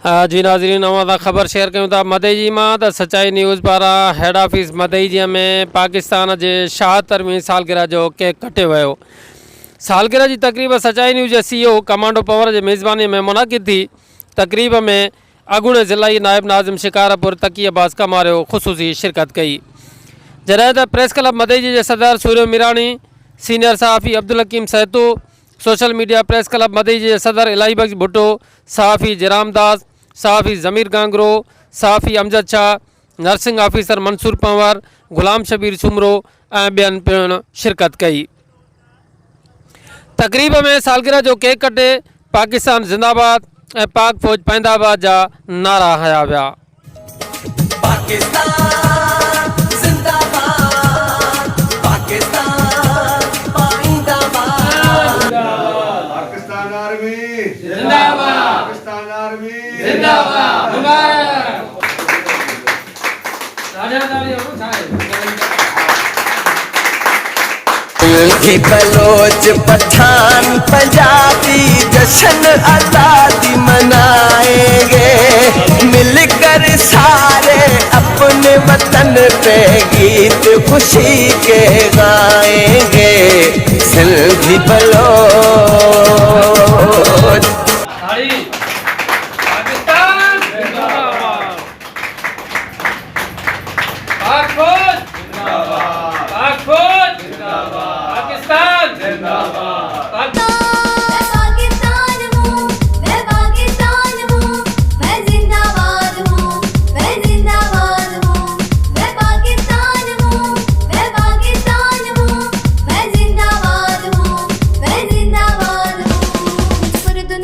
जी नाज़रीन, अवां ख़बर शेयर कयूं था मदई मां त सचाई न्यूज़ पारां हेड ऑफिस मदई में पाकिस्तान के 76वीं सालगिरह जो केक कटियो वियो। सालगिरह की तकरीब सचाई न्यूज़ जे CEO कमांडो पवर की मेज़बानी में मुनाकिद थी। तकरीब में अगूणे ज़िलाई नायब नाज़िम शिकारपुर तकी अब्बास कमारियो ख़ुसूसी शिरकत कई। जॾहिं त प्रेस क्लब मदई के सदर सूर्य मीरानी, सीनियर सहाफ़ी अब्दुल हकीम सैतू, सोशल मीडिया प्रेस क्लब मदई के सदर इलाही बख्श भुट्टो, सहाफ़ी जराम दास, सहाफ़ी ज़मीर गांगरो, सहाफ़ी अमजद शाह, नर्सिंग ऑफिसर मंसूर पंवर, गुलाम शबीर सुमरो ऐं ॿियनि पिणु शिरकत कई। तकरीब में सालगिरह जो केक कटे पाकिस्तान जिंदाबाद ऐं पाक फौज पैंदाबाद जा नारा हया विया। बलोच पठान पंजाबी जश्न आज़ादी मनाएंगे, मिलकर सारे अपने वतन पे गीत खुशी के गाएंगे। सिंधी बलोच